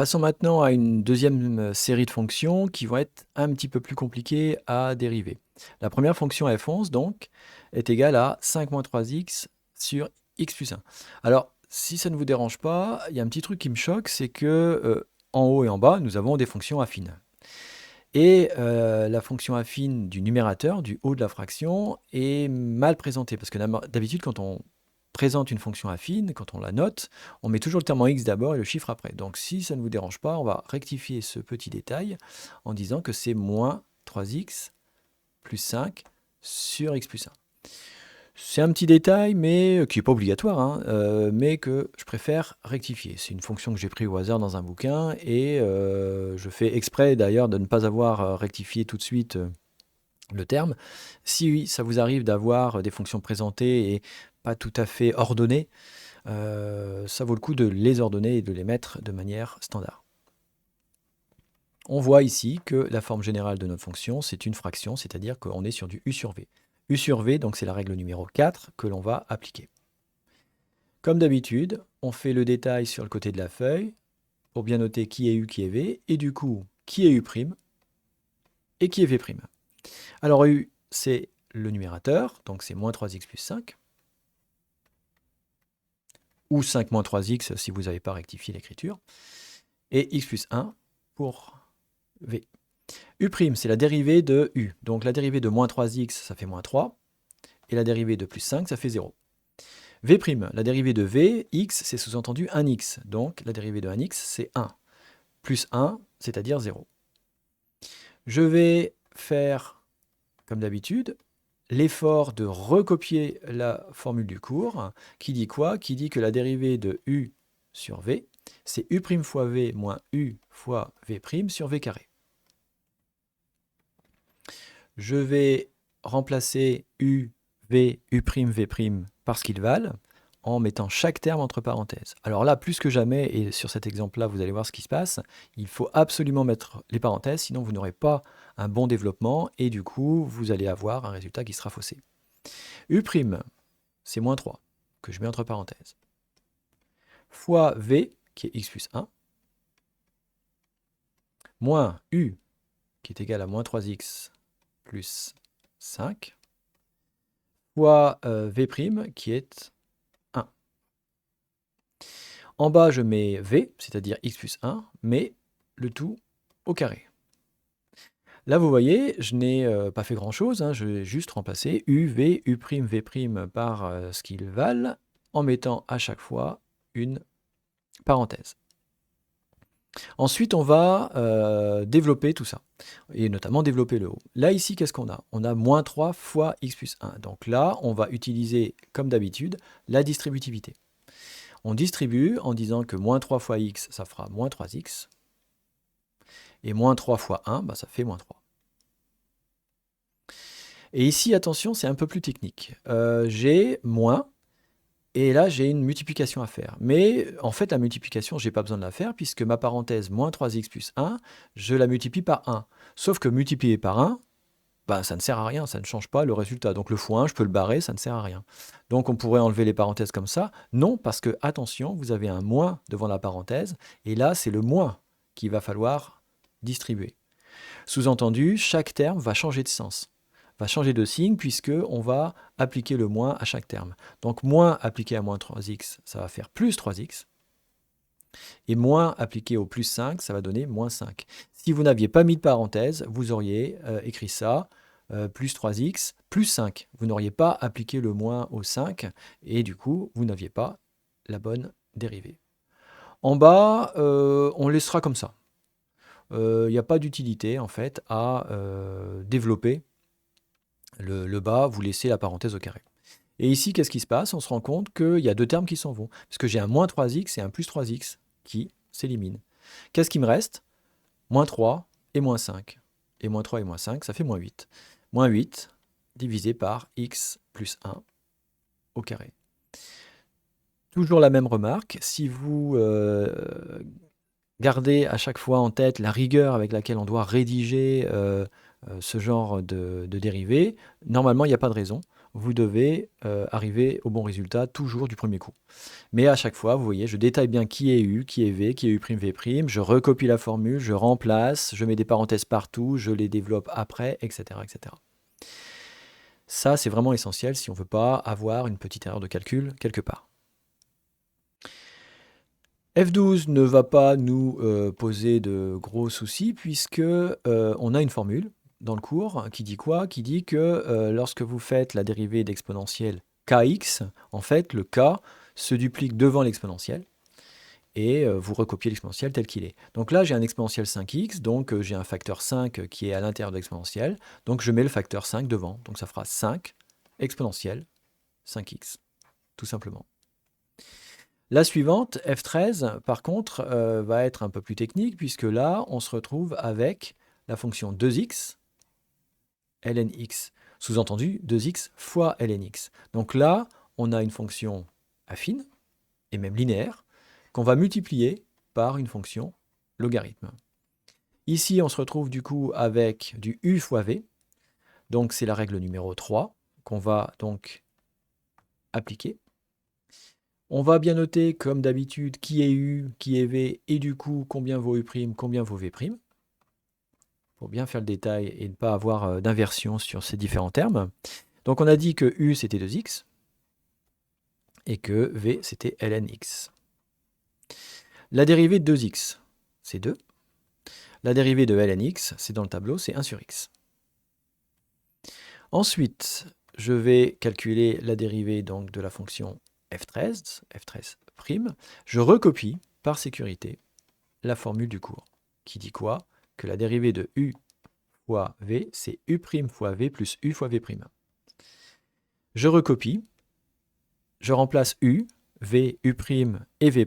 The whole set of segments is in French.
Passons maintenant à une deuxième série de fonctions qui vont être un petit peu plus compliquées à dériver. La première fonction f11 donc est égale à 5 moins 3x sur x plus 1. Alors, si ça ne vous dérange pas, il y a un petit truc qui me choque, c'est que en haut et en bas, nous avons des fonctions affines. Et la fonction affine du numérateur, du haut de la fraction, est mal présentée. Parce que d'habitude, quand on présente une fonction affine, quand on la note, on met toujours le terme en x d'abord et le chiffre après. Donc si ça ne vous dérange pas, on va rectifier ce petit détail en disant que c'est moins 3x plus 5 sur x plus 1. C'est un petit détail, mais qui n'est pas obligatoire, hein, mais que je préfère rectifier. C'est une fonction que j'ai prise au hasard dans un bouquin, et je fais exprès d'ailleurs de ne pas avoir rectifié tout de suite le terme. Si ça vous arrive d'avoir des fonctions présentées et pas tout à fait ordonnées, ça vaut le coup de les ordonner et de les mettre de manière standard. On voit ici que la forme générale de notre fonction, c'est une fraction, c'est-à-dire qu'on est sur du u sur v. U sur v, donc c'est la règle numéro 4 que l'on va appliquer. Comme d'habitude, on fait le détail sur le côté de la feuille pour bien noter qui est u, qui est v, et du coup, qui est u' et qui est v'. Alors u, c'est le numérateur, donc c'est moins 3x plus 5, ou 5 moins 3x si vous n'avez pas rectifié l'écriture, et x plus 1 pour v. U', c'est la dérivée de u. Donc la dérivée de moins 3x, ça fait moins 3. Et la dérivée de plus 5, ça fait 0. V', la dérivée de v, x, c'est sous-entendu 1x. Donc la dérivée de 1x, c'est 1. Plus 1, c'est-à-dire 0. Je vais faire, comme d'habitude, l'effort de recopier la formule du cours, qui dit quoi? Qui dit que la dérivée de u sur v, c'est u' fois v moins u fois v' sur v carré. Je vais remplacer u, v, u', v' par ce qu'ils valent en mettant chaque terme entre parenthèses. Alors là, plus que jamais, et sur cet exemple-là, vous allez voir ce qui se passe, il faut absolument mettre les parenthèses, sinon vous n'aurez pas un bon développement et du coup, vous allez avoir un résultat qui sera faussé. U', c'est moins 3, que je mets entre parenthèses, fois v, qui est x plus 1, moins u, qui est égal à moins 3x plus 5, fois v', qui est 1. En bas, je mets v, c'est-à-dire x plus 1, mais le tout au carré. Là, vous voyez, je n'ai pas fait grand-chose, hein, je vais juste remplacer u, v, u', v' par ce qu'ils valent, en mettant à chaque fois une parenthèse. Ensuite, on va développer tout ça, et notamment développer le haut. Là, ici, qu'est-ce qu'on a? On a moins 3 fois x plus 1. Donc là, on va utiliser, comme d'habitude, la distributivité. On distribue en disant que moins 3 fois x, ça fera moins 3x, et moins 3 fois 1, bah, ça fait moins 3. Et ici, attention, c'est un peu plus technique. J'ai moins, et là, j'ai une multiplication à faire. Mais en fait, la multiplication, je n'ai pas besoin de la faire, puisque ma parenthèse moins 3x plus 1, je la multiplie par 1. Sauf que multiplier par 1, bah, ça ne sert à rien, ça ne change pas le résultat. Donc le x1, je peux le barrer, ça ne sert à rien. Donc on pourrait enlever les parenthèses comme ça. Non, parce que, attention, vous avez un moins devant la parenthèse, et là, c'est le moins qu'il va falloir distribuer. Sous-entendu, chaque terme va changer de sens, va changer de signe, puisqu'on va appliquer le moins à chaque terme. Donc moins appliqué à moins 3x, ça va faire plus 3x. Et moins appliqué au plus 5, ça va donner moins 5. Si vous n'aviez pas mis de parenthèse, vous auriez écrit ça, plus 3x, plus 5. Vous n'auriez pas appliqué le moins au 5, et du coup, vous n'aviez pas la bonne dérivée. En bas, on laissera comme ça. Il n'y a pas d'utilité, en fait, à développer le bas, vous laissez la parenthèse au carré. Et ici, qu'est-ce qui se passe? On se rend compte qu'il y a deux termes qui s'en vont, parce que j'ai un moins 3x et un plus 3x qui s'éliminent. Qu'est-ce qui me reste? Moins 3 et moins 5. Et moins 3 et moins 5, ça fait moins 8. Moins 8 divisé par x plus 1 au carré. Toujours la même remarque, si vous gardez à chaque fois en tête la rigueur avec laquelle on doit rédiger ce genre de dérivée, normalement, il n'y a pas de raison. vous devez arriver au bon résultat toujours du premier coup. Mais à chaque fois, vous voyez, je détaille bien qui est U, qui est V, qui est U', V', je recopie la formule, je remplace, je mets des parenthèses partout, je les développe après, etc. etc. Ça, c'est vraiment essentiel si on ne veut pas avoir une petite erreur de calcul quelque part. F12 ne va pas nous poser de gros soucis puisque on a une formule dans le cours qui dit quoi? Qui dit que lorsque vous faites la dérivée d'exponentielle kx, en fait, le k se duplique devant l'exponentielle et vous recopiez l'exponentielle tel qu'il est. Donc là, j'ai un exponentiel 5x, donc j'ai un facteur 5 qui est à l'intérieur de l'exponentielle, donc je mets le facteur 5 devant, donc ça fera 5 exponentielle 5x, tout simplement. La suivante, F13, par contre, va être un peu plus technique, puisque là, on se retrouve avec la fonction 2x, lnx, sous-entendu 2x fois lnx. Donc là, on a une fonction affine, et même linéaire, qu'on va multiplier par une fonction logarithme. Ici, on se retrouve du coup avec du u fois v, donc c'est la règle numéro 3, qu'on va donc appliquer. On va bien noter, comme d'habitude, qui est U, qui est V, et du coup, combien vaut U', combien vaut V'. Pour bien faire le détail et ne pas avoir d'inversion sur ces différents termes. Donc on a dit que U, c'était 2x, et que V, c'était lnx. La dérivée de 2x, c'est 2. La dérivée de lnx, c'est dans le tableau, c'est 1 sur x. Ensuite, je vais calculer la dérivée donc, de la fonction f13, f13'. Je recopie, par sécurité, la formule du cours, qui dit quoi? Que la dérivée de u fois v, c'est u' fois v plus u fois v'. Je recopie, je remplace u, v, u' et v'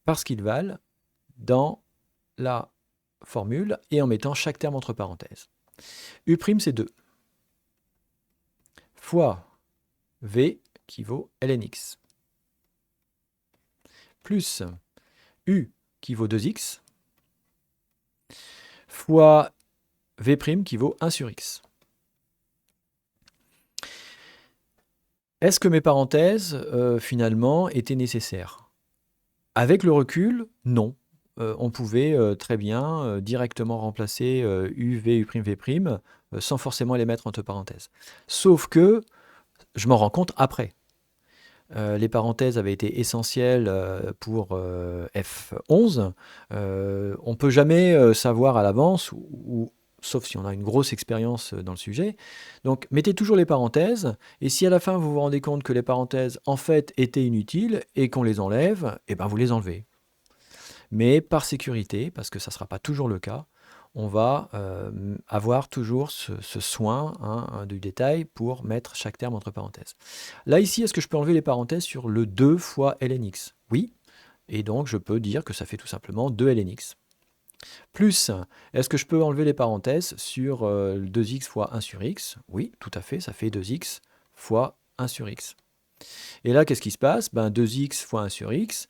parce qu'ils valent dans la formule et en mettant chaque terme entre parenthèses. U' c'est 2 fois v qui vaut lnx plus u qui vaut 2x fois v' qui vaut 1 sur x. Est-ce que mes parenthèses, finalement, étaient nécessaires? Avec le recul, non. On pouvait très bien directement remplacer u, v, u', v', sans forcément les mettre entre parenthèses. Sauf que je m'en rends compte après. Les parenthèses avaient été essentielles pour F11. On ne peut jamais savoir à l'avance, sauf si on a une grosse expérience dans le sujet. Donc mettez toujours les parenthèses, et si à la fin vous vous rendez compte que les parenthèses en fait étaient inutiles et qu'on les enlève, eh ben vous les enlevez. Mais par sécurité, parce que ça ne sera pas toujours le cas, on va avoir toujours ce soin du détail pour mettre chaque terme entre parenthèses. Là, ici, est-ce que je peux enlever les parenthèses sur le 2 fois lnx? Oui, et donc je peux dire que ça fait tout simplement 2 lnx. Plus, est-ce que je peux enlever les parenthèses sur 2x fois 1 sur x? Oui, tout à fait, ça fait 2x fois 1 sur x. Et là, qu'est-ce qui se passe? 2x fois 1 sur x,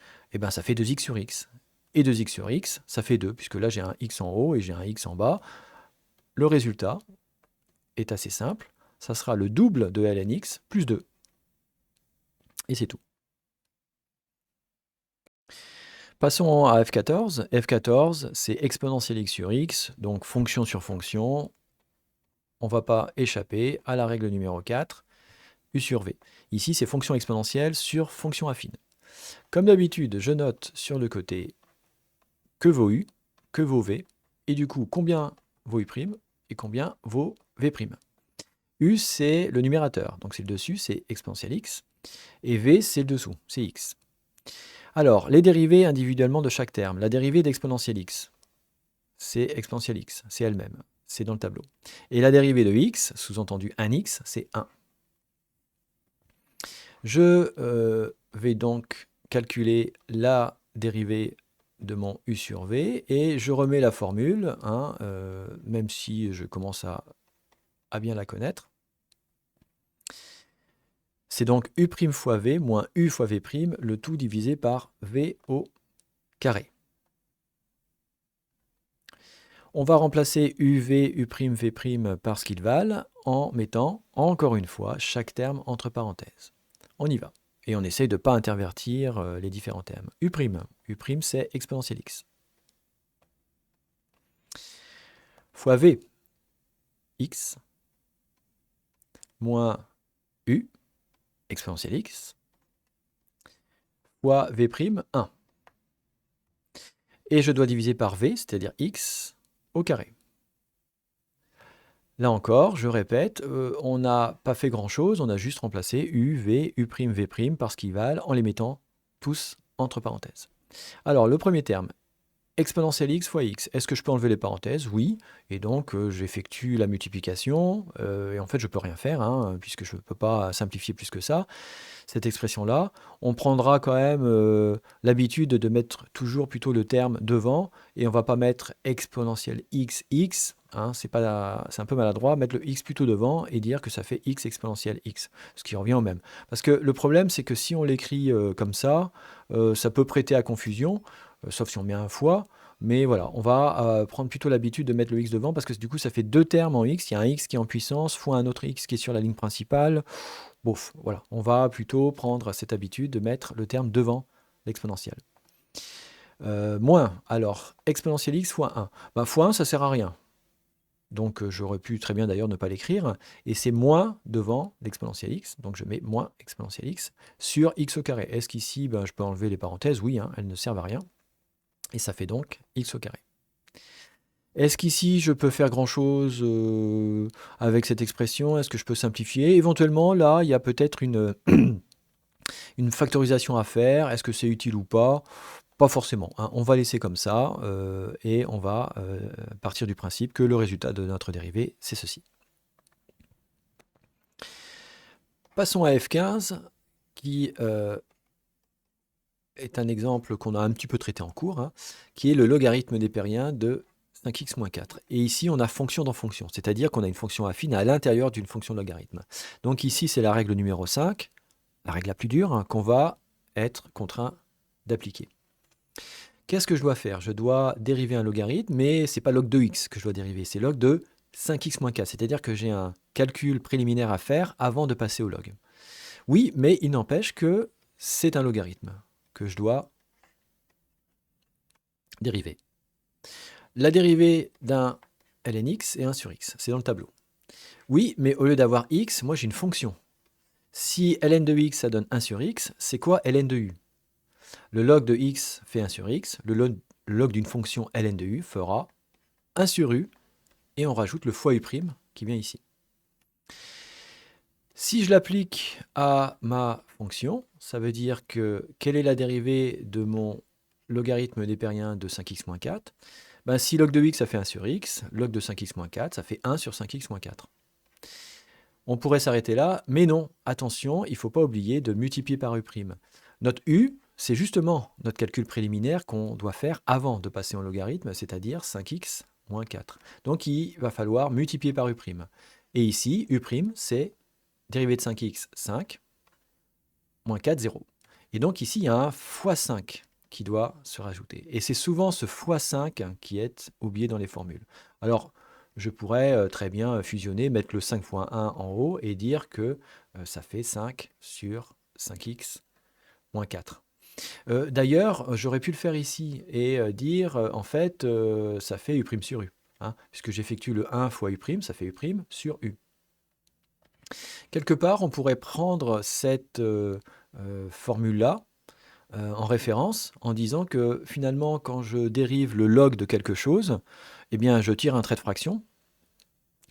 ça fait 2x sur x. Et 2x sur x, ça fait 2, puisque là j'ai un x en haut et j'ai un x en bas. Le résultat est assez simple, ça sera le double de lnx plus 2. Et c'est tout. Passons à F14. F14, c'est exponentielle x sur x, donc fonction sur fonction. On ne va pas échapper à la règle numéro 4, u sur v. Ici, c'est fonction exponentielle sur fonction affine. Comme d'habitude, je note sur le côté que vaut u, que vaut v, et du coup, combien vaut u' et combien vaut v'. U, c'est le numérateur, donc c'est le dessus, c'est exponentielle x, et v, c'est le dessous, c'est x. Alors, les dérivées individuellement de chaque terme. La dérivée d'exponentielle x, c'est exponentielle x, c'est elle-même, c'est dans le tableau. Et la dérivée de x, sous-entendu 1x, c'est 1. Je vais donc calculer la dérivée de mon u sur v, et je remets la formule, même si je commence à bien la connaître. C'est donc u' fois v moins u fois v', le tout divisé par v au carré. On va remplacer UV, U', V' par ce qu'ils valent en mettant, encore une fois, chaque terme entre parenthèses. On y va. Et on essaye de ne pas intervertir les différents termes. U', U' c'est exponentielle x. Fois V, x, moins U, exponentielle x, fois V', 1. Et je dois diviser par V, c'est-à-dire x au carré. Là encore, je répète, on n'a pas fait grand-chose, on a juste remplacé U, V, U', V' par ce qu'ils valent en les mettant tous entre parenthèses. Alors, le premier terme, exponentielle x fois x. Est-ce que je peux enlever les parenthèses? Oui. Et donc, j'effectue la multiplication. Et en fait, je ne peux rien faire, hein, puisque je ne peux pas simplifier plus que ça. Cette expression-là, on prendra quand même l'habitude de mettre toujours plutôt le terme devant. Et on ne va pas mettre exponentielle x, x. Hein, c'est un peu maladroit, mettre le x plutôt devant et dire que ça fait x exponentielle x. Ce qui revient au même. Parce que le problème, c'est que si on l'écrit comme ça peut prêter à confusion. Sauf si on met un fois, mais voilà, on va prendre plutôt l'habitude de mettre le x devant, parce que du coup, ça fait deux termes en x, il y a un x qui est en puissance, fois un autre x qui est sur la ligne principale. Bouf, voilà, on va plutôt prendre cette habitude de mettre le terme devant l'exponentielle. Moins, alors, exponentielle x fois 1. Ben, fois 1, ça sert à rien. Donc j'aurais pu très bien d'ailleurs ne pas l'écrire, et c'est moins devant l'exponentielle x, donc je mets moins exponentielle x sur x au carré. Est-ce qu'ici, ben, je peux enlever les parenthèses? Oui, hein, elles ne servent à rien. Et ça fait donc x au carré. Est-ce qu'ici, je peux faire grand-chose avec cette expression? Est-ce que je peux simplifier? Éventuellement, là, il y a peut-être une factorisation à faire. Est-ce que c'est utile ou pas? Pas forcément, hein. On va laisser comme ça et on va partir du principe que le résultat de notre dérivée, c'est ceci. Passons à F15, qui est un exemple qu'on a un petit peu traité en cours, hein, qui est le logarithme népérien de 5x moins 4. Et ici, on a fonction dans fonction, c'est-à-dire qu'on a une fonction affine à l'intérieur d'une fonction de logarithme. Donc ici, c'est la règle numéro 5, la règle la plus dure, hein, qu'on va être contraint d'appliquer. Qu'est-ce que je dois faire? Je dois dériver un logarithme, mais ce n'est pas log de x que je dois dériver, c'est log de 5x moins 4, c'est-à-dire que j'ai un calcul préliminaire à faire avant de passer au log. Oui, mais il n'empêche que c'est un logarithme que je dois dériver. La dérivée d'un ln x est 1 sur x, c'est dans le tableau. Oui, mais au lieu d'avoir x, moi j'ai une fonction. Si ln de x, ça donne 1 sur x, c'est quoi ln de u? Le log de x fait 1 sur x, le log d'une fonction ln de u fera 1 sur u, et on rajoute le fois u' qui vient ici. Si je l'applique à ma fonction, ça veut dire que quelle est la dérivée de mon logarithme népérien de 5x moins 4? Ben, si log de x, ça fait 1 sur x, log de 5x moins 4, ça fait 1 sur 5x moins 4. On pourrait s'arrêter là, mais non, attention, il ne faut pas oublier de multiplier par u'. Notre u, c'est justement notre calcul préliminaire qu'on doit faire avant de passer en logarithme, c'est-à-dire 5x moins 4. Donc il va falloir multiplier par u'. Et ici, u', c'est dérivée de 5x, 5, moins 4, 0. Et donc ici, il y a un fois 5 qui doit se rajouter. Et c'est souvent ce fois 5 qui est oublié dans les formules. Alors, je pourrais très bien fusionner, mettre le 5 fois 1 en haut et dire que ça fait 5 sur 5x moins 4. D'ailleurs, j'aurais pu le faire ici et dire, en fait, ça fait u' sur u. Hein, puisque j'effectue le 1 fois u', ça fait u' sur u. Quelque part, on pourrait prendre cette formule-là en référence en disant que finalement, quand je dérive le log de quelque chose, eh bien, je tire un trait de fraction,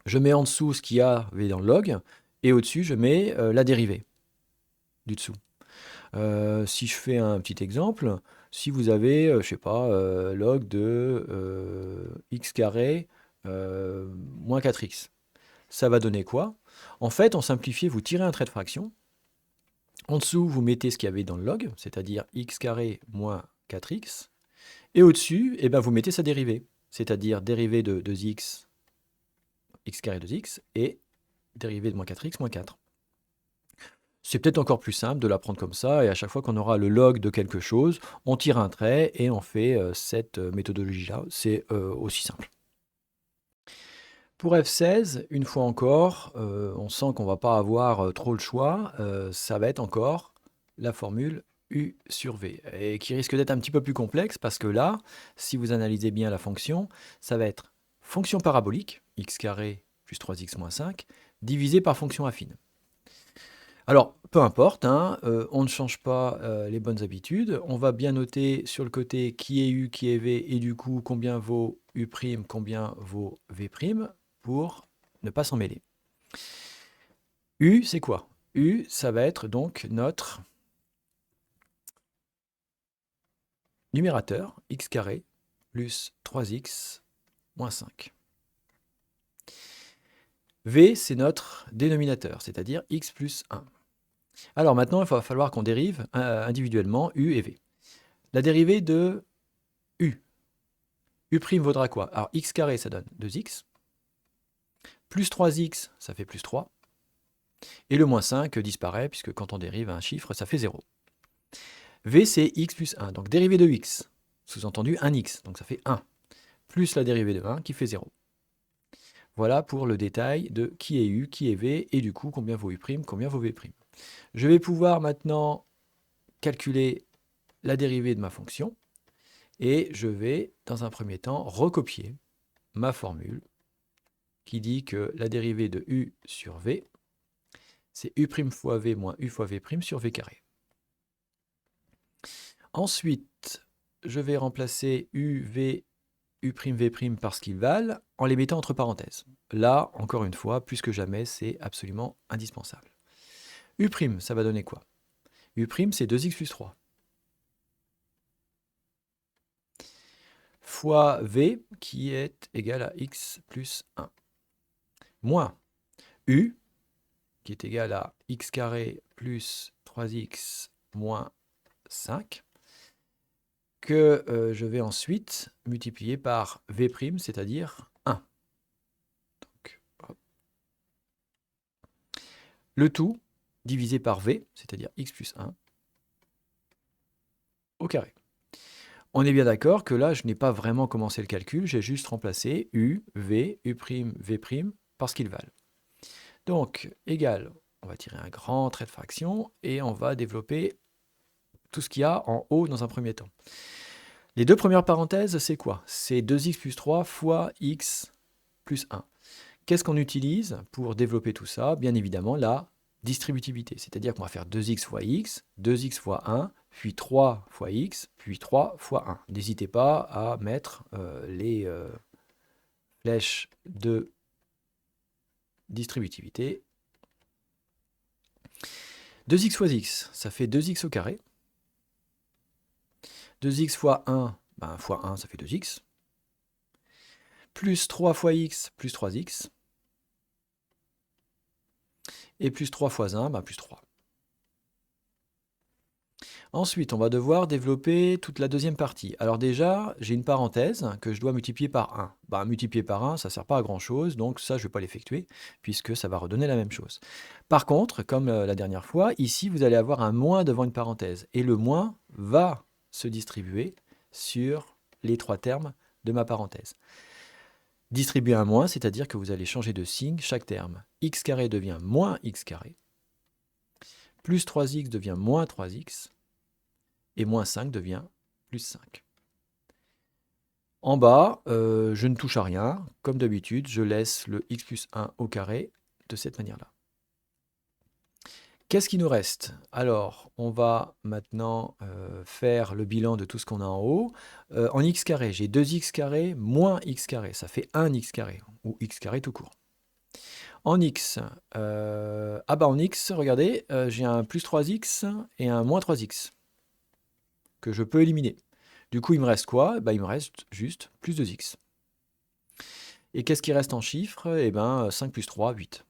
je mets en dessous ce qu'il y avait dans le log, et au-dessus, je mets la dérivée du dessous. Si je fais un petit exemple, si vous avez, je sais pas, log de x carré moins 4x, ça va donner quoi? En fait, en simplifié, vous tirez un trait de fraction. En dessous, vous mettez ce qu'il y avait dans le log, c'est-à-dire x carré moins 4x. Et au-dessus, eh ben, vous mettez sa dérivée, c'est-à-dire dérivée de 2x, x carré 2x, et dérivée de moins 4x moins 4. C'est peut-être encore plus simple de l'apprendre comme ça, et à chaque fois qu'on aura le log de quelque chose, on tire un trait et on fait cette méthodologie-là. C'est aussi simple. Pour F16, une fois encore, on sent qu'on va pas avoir trop le choix. Ça va être encore la formule U sur V, et qui risque d'être un petit peu plus complexe parce que là, si vous analysez bien la fonction, ça va être fonction parabolique, x carré plus 3x moins 5, divisé par fonction affine. Alors, peu importe, hein, on ne change pas les bonnes habitudes. On va bien noter sur le côté qui est U, qui est V, et du coup, combien vaut U', combien vaut V', pour ne pas s'en mêler. U, c'est quoi? U, ça va être donc notre numérateur, x carré, plus 3x, moins 5. V, c'est notre dénominateur, c'est-à-dire x plus 1. Alors maintenant, il va falloir qu'on dérive individuellement U et V. La dérivée de U. U' vaudra quoi? Alors x carré, ça donne 2x. Plus 3x, ça fait plus 3. Et le moins 5 disparaît, puisque quand on dérive un chiffre, ça fait 0. V, c'est x plus 1. Donc dérivée de x, sous-entendu 1x, donc ça fait 1. Plus la dérivée de 1, qui fait 0. Voilà pour le détail de qui est U, qui est V, et du coup, combien vaut U', combien vaut V'. Je vais pouvoir maintenant calculer la dérivée de ma fonction, et je vais, dans un premier temps, recopier ma formule qui dit que la dérivée de U sur V, c'est U' fois V moins U fois V' sur V carré. Ensuite, je vais remplacer U, V, U', V' par ce qu'ils valent en les mettant entre parenthèses. Là, encore une fois, plus que jamais, c'est absolument indispensable. U', ça va donner quoi? U', c'est 2x plus 3. Fois V, qui est égal à x plus 1. Moins U, qui est égal à x carré plus 3x moins 5, que je vais ensuite multiplier par V', c'est-à-dire 1. Donc, le tout divisé par V, c'est-à-dire x plus 1, au carré. On est bien d'accord que là, je n'ai pas vraiment commencé le calcul, j'ai juste remplacé U, V, U', V' par ce qu'ils valent. Donc, égal, on va tirer un grand trait de fraction et on va développer tout ce qu'il y a en haut dans un premier temps. Les deux premières parenthèses, c'est quoi? C'est 2x plus 3 fois x plus 1. Qu'est-ce qu'on utilise pour développer tout ça? Bien évidemment, la distributivité. C'est-à-dire qu'on va faire 2x fois x, 2x fois 1, puis 3 fois x, puis 3 fois 1. N'hésitez pas à mettre les flèches de distributivité. 2x fois x, ça fait 2x au carré. 2x fois 1, fois 1, ça fait 2x. Plus 3 fois x, plus 3x. Et plus 3 fois 1, plus 3. Ensuite, on va devoir développer toute la deuxième partie. Alors déjà, j'ai une parenthèse que je dois multiplier par 1. Multiplier par 1, ça ne sert pas à grand-chose, donc ça, je ne vais pas l'effectuer, puisque ça va redonner la même chose. Par contre, comme la dernière fois, ici, vous allez avoir un moins devant une parenthèse. Et le moins va se distribuer sur les trois termes de ma parenthèse. Distribuer un moins, c'est-à-dire que vous allez changer de signe chaque terme. X carré devient moins x carré. Plus 3x devient moins 3x. Et moins 5 devient plus 5. En bas, je ne touche à rien. Comme d'habitude, je laisse le x plus 1 au carré de cette manière-là. Qu'est-ce qui nous reste? Alors, on va maintenant faire le bilan de tout ce qu'on a en haut. En x carré, j'ai 2x carré moins x carré. Ça fait 1x carré, ou x carré tout court. En x, en x, regardez, j'ai un plus 3x et un moins 3x que je peux éliminer. Du coup, il me reste quoi? Il me reste juste plus 2x. Et qu'est-ce qui reste en chiffres? 5 plus 3, 8.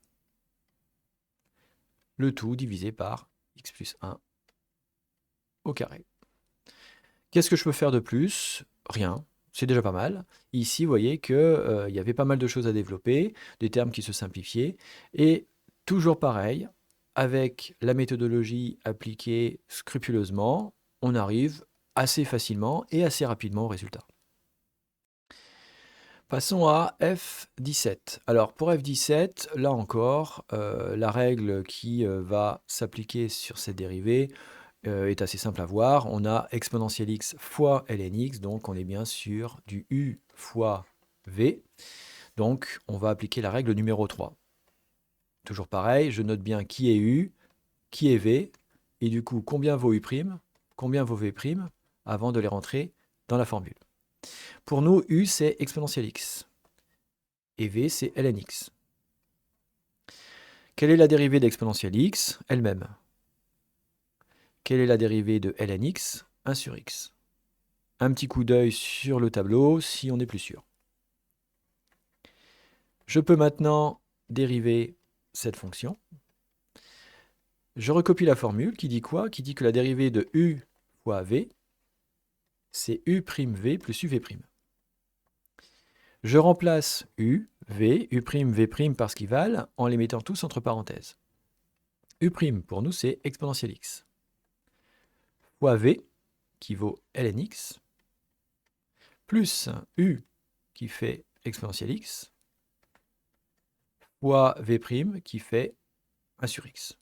Le tout divisé par x plus 1 au carré. Qu'est-ce que je peux faire de plus? Rien. C'est déjà pas mal. Ici, vous voyez qu'il y avait pas mal de choses à développer, des termes qui se simplifiaient. Et toujours pareil, avec la méthodologie appliquée scrupuleusement, on arrive assez facilement et assez rapidement au résultat. Passons à F17. Alors pour F17, là encore, la règle qui va s'appliquer sur cette dérivée est assez simple à voir. On a exponentielle x fois ln x, donc on est bien sur du u fois v. Donc on va appliquer la règle numéro 3. Toujours pareil, je note bien qui est u, qui est v, et du coup combien vaut u', combien vaut v', avant de les rentrer dans la formule. Pour nous, u c'est exponentielle x, et v c'est ln x. Quelle est la dérivée d'exponentielle x elle-même? Quelle est la dérivée de ln x? 1 sur x. Un petit coup d'œil sur le tableau si on est plus sûr. Je peux maintenant dériver cette fonction. Je recopie la formule qui dit quoi? Qui dit que la dérivée de u fois v, c'est u'v plus uv'. Je remplace u, v, u', v' par ce qu'ils valent en les mettant tous entre parenthèses. U' pour nous c'est exponentielle x fois v qui vaut ln x plus u qui fait exponentielle x fois v' qui fait 1 sur x.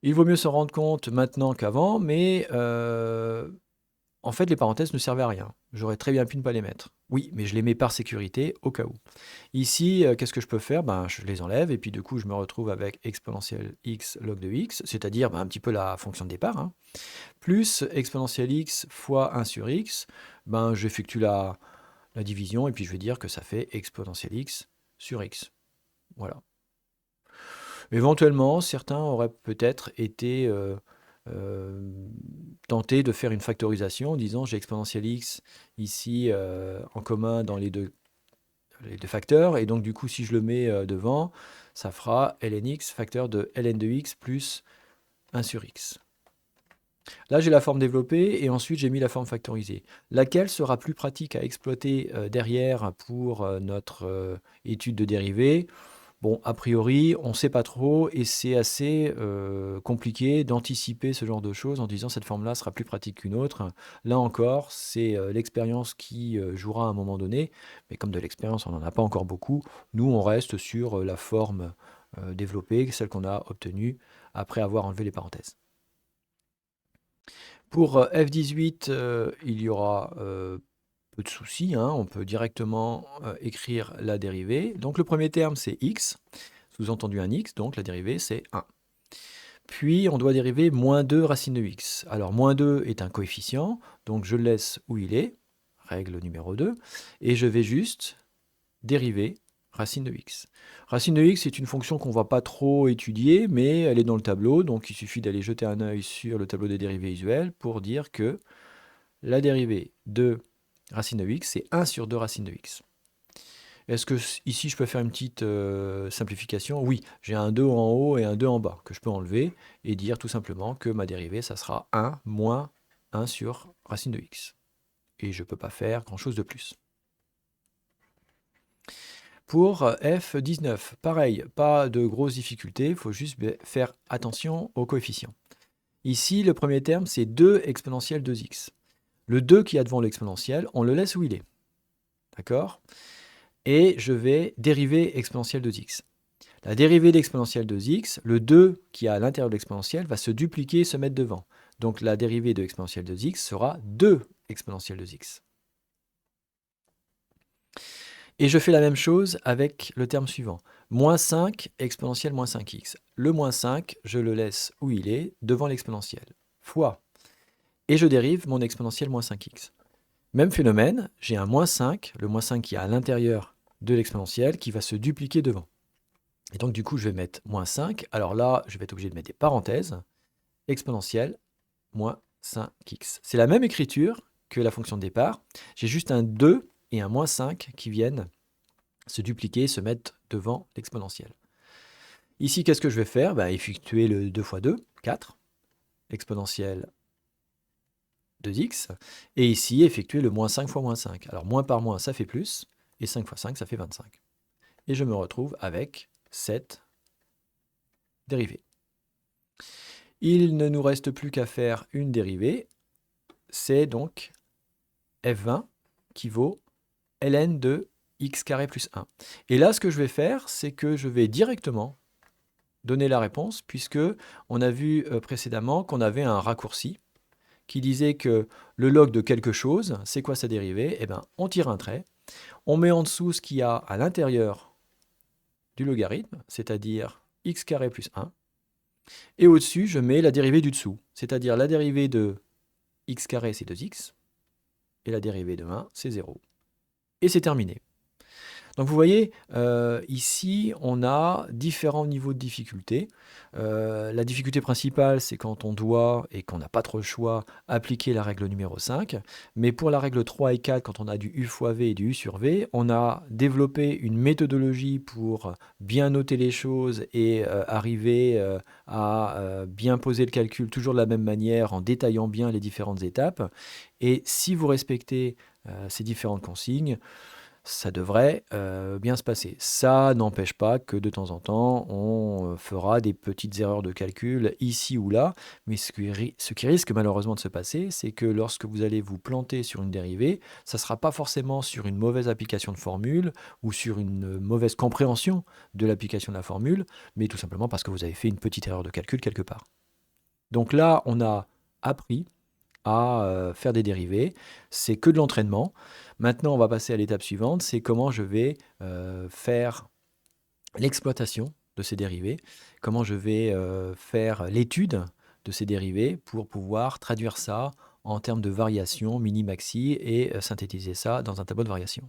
Il vaut mieux s'en rendre compte maintenant qu'avant, mais en fait les parenthèses ne servaient à rien. J'aurais très bien pu ne pas les mettre. Oui, mais je les mets par sécurité au cas où. Ici, qu'est-ce que je peux faire? Je les enlève et puis du coup je me retrouve avec exponentielle x log de x, c'est-à-dire un petit peu la fonction de départ, hein, plus exponentielle x fois 1 sur x. J'effectue la division et puis je vais dire que ça fait exponentielle x sur x. Voilà. Éventuellement, certains auraient peut-être été tentés de faire une factorisation en disant j'ai exponentielle x ici en commun dans les deux facteurs, et donc du coup si je le mets devant, ça fera ln x facteur de ln de x plus 1 sur x. Là j'ai la forme développée et ensuite j'ai mis la forme factorisée. Laquelle sera plus pratique à exploiter derrière pour notre étude de dérivée? Bon, a priori, on ne sait pas trop et c'est assez compliqué d'anticiper ce genre de choses en disant cette forme-là sera plus pratique qu'une autre. Là encore, c'est l'expérience qui jouera à un moment donné, mais comme de l'expérience, on n'en a pas encore beaucoup, nous, on reste sur la forme développée, celle qu'on a obtenue après avoir enlevé les parenthèses. Pour F18, il y aura peu de soucis, hein, on peut directement écrire la dérivée. Donc le premier terme c'est x, sous-entendu un x, donc la dérivée c'est 1. Puis on doit dériver moins 2 racine de x. Alors moins 2 est un coefficient, donc je le laisse où il est, règle numéro 2, et je vais juste dériver racine de x. Racine de x est une fonction qu'on ne va pas trop étudier, mais elle est dans le tableau, donc il suffit d'aller jeter un œil sur le tableau des dérivées usuelles pour dire que la dérivée de racine de x, c'est 1 sur 2 racine de x. Est-ce que ici je peux faire une petite simplification? Oui, j'ai un 2 en haut et un 2 en bas que je peux enlever et dire tout simplement que ma dérivée, ça sera 1 moins 1 sur racine de x. Et je ne peux pas faire grand-chose de plus. Pour F19, pareil, pas de grosses difficultés, il faut juste faire attention aux coefficients. Ici, le premier terme, c'est 2 exponentielle 2x. Le 2 qui est devant l'exponentielle, on le laisse où il est. D'accord? Et je vais dériver exponentielle de x. La dérivée d'exponentielle de x, le 2 qui est à l'intérieur de l'exponentielle va se dupliquer et se mettre devant. Donc la dérivée de exponentielle de x sera 2 exponentielle de x. Et je fais la même chose avec le terme suivant. Moins 5 exponentielle moins 5x. Le moins 5, je le laisse où il est, devant l'exponentielle. Fois. Et je dérive mon exponentielle moins 5x. Même phénomène, j'ai un moins 5, le moins 5 qui est à l'intérieur de l'exponentielle, qui va se dupliquer devant. Et donc du coup, je vais mettre moins 5. Alors là, je vais être obligé de mettre des parenthèses. Exponentielle moins 5x. C'est la même écriture que la fonction de départ. J'ai juste un 2 et un moins 5 qui viennent se dupliquer, se mettre devant l'exponentielle. Ici, qu'est-ce que je vais faire? Effectuer le 2 fois 2, 4, exponentielle 2x, et ici, effectuer le moins 5 fois moins 5. Alors, moins par moins, ça fait plus, et 5 fois 5, ça fait 25. Et je me retrouve avec cette dérivée. Il ne nous reste plus qu'à faire une dérivée, c'est donc f20 qui vaut ln de x carré plus 1. Et là, ce que je vais faire, c'est que je vais directement donner la réponse, puisque on a vu précédemment qu'on avait un raccourci qui disait que le log de quelque chose, c'est quoi sa dérivée? Eh bien, on tire un trait, on met en dessous ce qu'il y a à l'intérieur du logarithme, c'est-à-dire x carré plus 1, et au-dessus, je mets la dérivée du dessous, c'est-à-dire la dérivée de x carré, c'est 2x, et la dérivée de 1, c'est 0. Et c'est terminé. Donc vous voyez, ici, on a différents niveaux de difficulté. La difficulté principale, c'est quand on doit, et qu'on n'a pas trop le choix, appliquer la règle numéro 5. Mais pour la règle 3 et 4, quand on a du U fois V et du U sur V, on a développé une méthodologie pour bien noter les choses et arriver à bien poser le calcul toujours de la même manière, en détaillant bien les différentes étapes. Et si vous respectez ces différentes consignes, ça devrait bien se passer. Ça n'empêche pas que de temps en temps, on fera des petites erreurs de calcul ici ou là, mais ce qui risque malheureusement de se passer, c'est que lorsque vous allez vous planter sur une dérivée, ça ne sera pas forcément sur une mauvaise application de formule ou sur une mauvaise compréhension de l'application de la formule, mais tout simplement parce que vous avez fait une petite erreur de calcul quelque part. Donc là, on a appris à faire des dérivés. C'est que de l'entraînement. Maintenant, on va passer à l'étape suivante, c'est comment je vais faire l'exploitation de ces dérivés, comment je vais faire l'étude de ces dérivés pour pouvoir traduire ça en termes de variation mini-maxi et synthétiser ça dans un tableau de variation.